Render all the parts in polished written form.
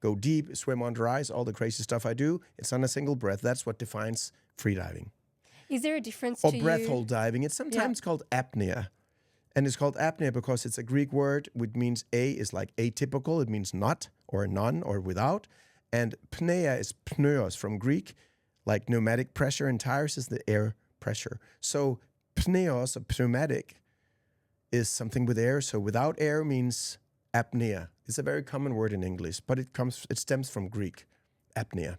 go deep, swim under ice, all the crazy stuff I do. It's on a single breath. That's what defines freediving. Is there a difference Or to breath you? hold diving. It's sometimes called apnea. And it's called apnea because it's a Greek word which means A is like atypical. It means not or none or without. And pneia is pneus from Greek, like pneumatic pressure, and tires is the air pressure. So pneus, or pneumatic, is something with air. So without air means apnea. It's a very common word in English, but it stems from Greek, apnea.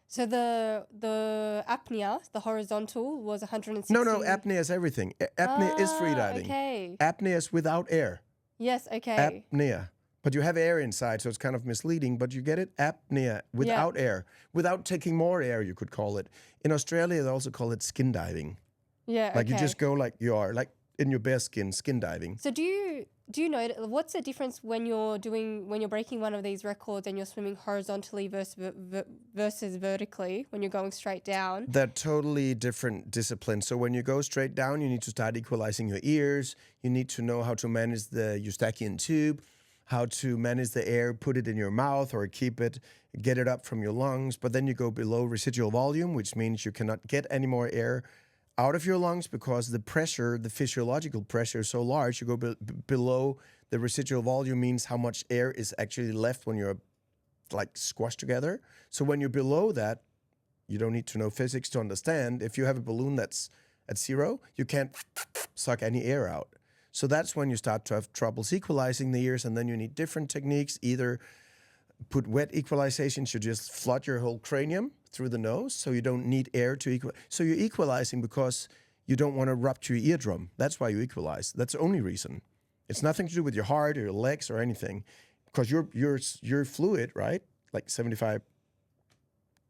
So the apnea, the horizontal, was 160. No, apnea is everything. Apnea is freediving. Okay. Apnea is without air. Yes, okay. Apnea. But you have air inside, so it's kind of misleading, but you get it? Apnea, without air. Without taking more air, you could call it. In Australia, they also call it skin diving. Yeah, Like you just go like you are, like in your bare skin diving. So do you know what's the difference when you're breaking one of these records and you're swimming horizontally versus vertically when you're going straight down? They're totally different disciplines. So when you go straight down, you need to start equalizing your ears. You need to know how to manage the Eustachian tube, how to manage the air, put it in your mouth or keep it, get it up from your lungs. But then you go below residual volume, which means you cannot get any more air out of your lungs because the pressure, the physiological pressure is so large. You go below the residual volume means how much air is actually left when you're like squashed together. So when you're below that, you don't need to know physics to understand. If you have a balloon that's at zero, you can't suck any air out. So that's when you start to have troubles equalizing the ears, and then you need different techniques. Either put wet equalization, you just flood your whole cranium through the nose, so you don't need air to equalize. So you're equalizing because you don't want to rupture your eardrum. That's why you equalize. That's the only reason. It's nothing to do with your heart or your legs or anything, because you're fluid, right? Like 70%,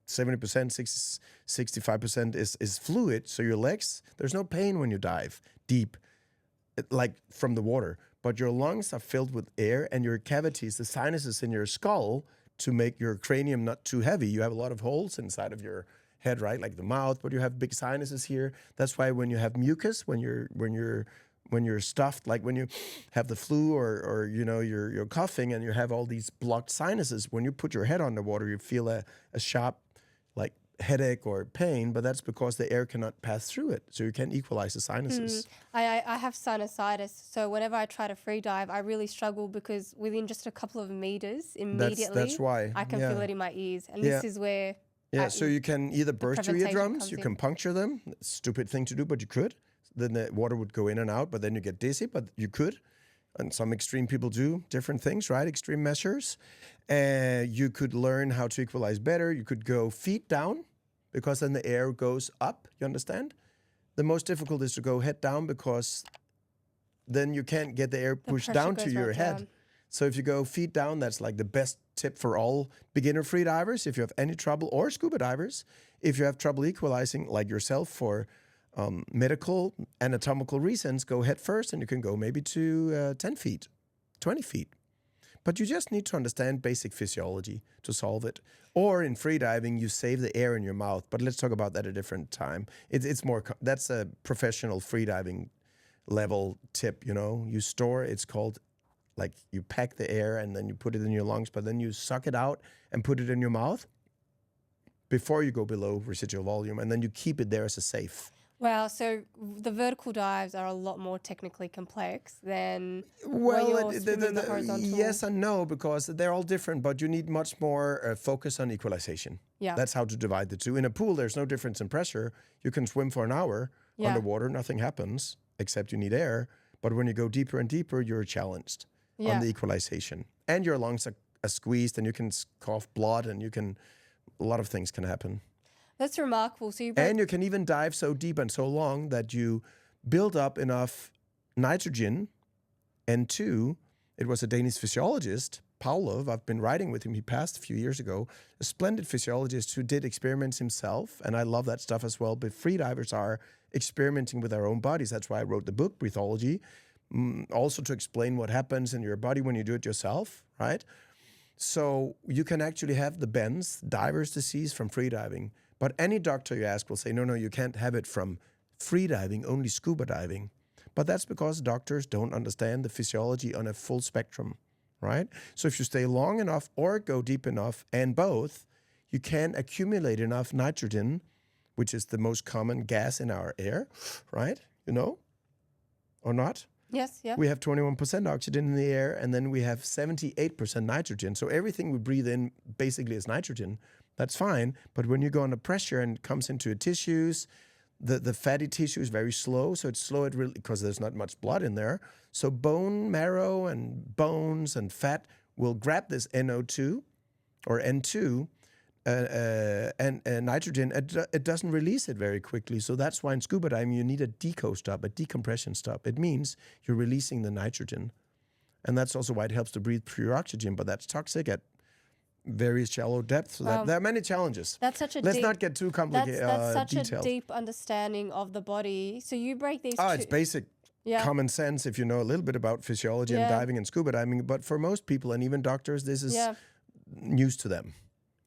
65% is fluid. So your legs, there's no pain when you dive deep, like from the water. But your lungs are filled with air, and your cavities, the sinuses in your skull, to make your cranium not too heavy. You have a lot of holes inside of your head, right? Like the mouth, but you have big sinuses here. That's why when you have mucus, when you're stuffed, like when you have the flu or you know you're coughing and you have all these blocked sinuses, when you put your head underwater, you feel a sharp like headache or pain, but that's because the air cannot pass through it, so you can't equalize the sinuses. I have sinusitis, so whenever I try to free dive, I really struggle because within just a couple of meters, immediately that's why I can feel it in my ears, and this is where so you can either burst your eardrums, you can puncture them. Stupid thing to do, but you could. Then the water would go in and out, but then you get dizzy, but you could. And some extreme people do different things, right? Extreme measures. You could learn how to equalize better. You could go feet down because then the air goes up, you understand? The most difficult is to go head down because then you can't get the air pushed down to your head. Down. So if you go feet down, that's like the best tip for all beginner free divers. If you have any trouble, or scuba divers, if you have trouble equalizing like yourself for medical, anatomical reasons, go head first, and you can go maybe to 10 feet, 20 feet. But you just need to understand basic physiology to solve it. Or in freediving, you save the air in your mouth. But let's talk about that at a different time. It's more, that's a professional freediving level tip, you know. You store, it's called, like you pack the air and then you put it in your lungs, but then you suck it out and put it in your mouth before you go below residual volume. And then you keep it there as a safe. Wow, so the vertical dives are a lot more technically complex than the horizontal. Yes and no, because they're all different, but you need much more focus on equalization. Yeah. That's how to divide the two. In a pool, there's no difference in pressure. You can swim for an hour underwater, nothing happens, except you need air. But when you go deeper and deeper, you're challenged on the equalization. And your lungs are squeezed, and you can cough blood, and a lot of things can happen. That's remarkable. So and you can even dive so deep and so long that you build up enough nitrogen. N2, it was a Danish physiologist, Pavlov, I've been writing with him, he passed a few years ago, a splendid physiologist who did experiments himself, and I love that stuff as well, but freedivers are experimenting with our own bodies. That's why I wrote the book, Breathology, also to explain what happens in your body when you do it yourself, right? So you can actually have the bends, diver's disease, from freediving. But any doctor you ask will say, no, you can't have it from freediving, only scuba diving. But that's because doctors don't understand the physiology on a full spectrum. right? So if you stay long enough or go deep enough and both, you can accumulate enough nitrogen, which is the most common gas in our air, right? You know, or not? Yes, yeah. We have 21% oxygen in the air, and then we have 78% nitrogen. So everything we breathe in basically is nitrogen. That's fine. But when you go under pressure and it comes into your tissues, the fatty tissue is very slow. So it's slow because there's not much blood in there. So bone marrow and bones and fat will grab this NO2 or N2 and nitrogen. It doesn't release it very quickly. So that's why in scuba diving you need a deco stop, a decompression stop. It means you're releasing the nitrogen. And that's also why it helps to breathe pure oxygen, but that's toxic at very shallow depths. So there are many challenges. That's such a Let's not get too complicated. That's such detailed. a deep understanding of the body. So you break these. It's basic common sense if you know a little bit about physiology and diving and scuba diving. But for most people and even doctors, this is news to them.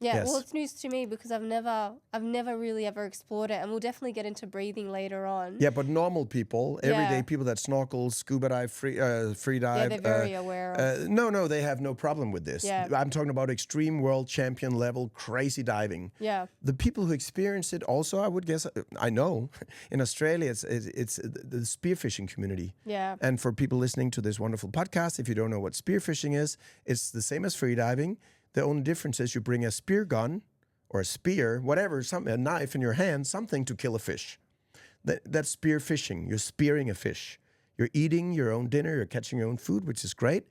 Yeah, yes. Well, it's news to me because I've never really ever explored it, and we'll definitely get into breathing later on. Yeah, but normal people, everyday people that snorkel, scuba dive, free dive, they're very aware of. No, they have no problem with this. Yeah. I'm talking about extreme world champion level crazy diving. Yeah. The people who experience it also, I would guess, I know, in Australia, it's the spearfishing community. Yeah. And for people listening to this wonderful podcast, if you don't know what spearfishing is, it's the same as freediving. The only difference is you bring a spear gun or a spear, whatever, a knife in your hand, something to kill a fish. That's spear fishing. You're spearing a fish. You're eating your own dinner. You're catching your own food, which is great.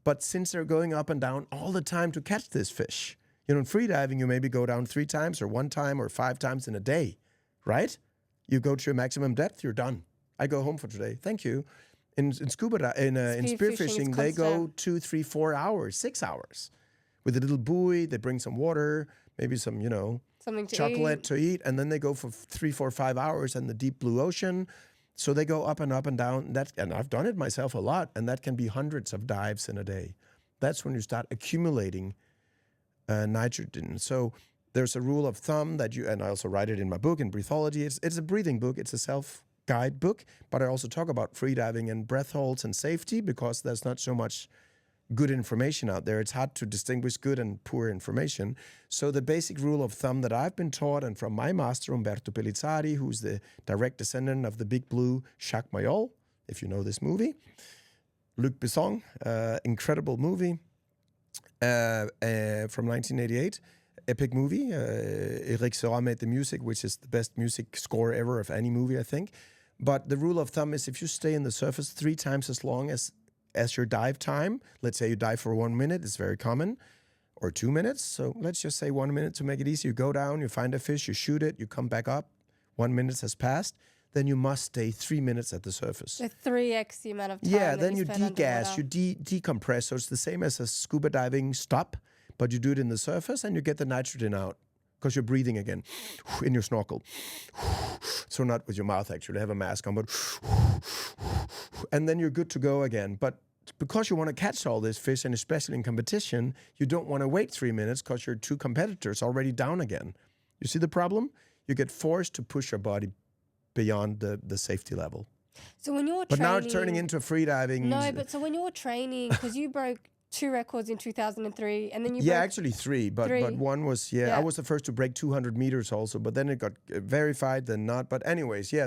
But since they're going up and down all the time to catch this fish, in freediving, you maybe go down 3 times or 1 time or 5 times in a day, right? You go to your maximum depth, you're done. I go home for today. Thank you. In scuba in spearfishing, they go 2, 3, 4 hours, 6 hours. With a little buoy, they bring some water, maybe some, something to chocolate to eat, and then they go for 3, 4, 5 hours in the deep blue ocean. So they go up and up and down. And I've done it myself a lot, and that can be hundreds of dives in a day. That's when you start accumulating nitrogen. So there's a rule of thumb and I also write it in my book in Breathology. It's a breathing book. It's a self-guide book, but I also talk about freediving and breath holds and safety because there's not so much good information out there. It's hard to distinguish good and poor information. So the basic rule of thumb that I've been taught, and from my master, Umberto Pellizzari, who's the direct descendant of the big blue Jacques Mayol, if you know this movie. Luc Besson, incredible movie from 1988. Epic movie. Eric Serra made the music, which is the best music score ever of any movie, I think. But the rule of thumb is if you stay in the surface 3 times as long as your dive time, let's say you dive for 1 minute, it's very common, or 2 minutes. So let's just say 1 minute to make it easy. You go down, you find a fish, you shoot it, you come back up, 1 minute has passed, then you must stay 3 minutes at the surface. So 3x the amount of time. Yeah, then you degas, you decompress. So it's the same as a scuba diving stop, but you do it in the surface and you get the nitrogen out because you're breathing again in your snorkel. So not with your mouth, actually, have a mask on, but and then you're good to go again. But because you want to catch all this fish, and especially in competition, you don't want to wait 3 minutes because your 2 competitors already down again. You see the problem? You get forced to push your body beyond the safety level. So when you're but training... now it's turning into freediving. No, but so when you're training, because you broke 2 records in 2003, and then you broke actually 3, but one was I was the first to break 200 meters also, but then it got verified, then not. But anyways, yes.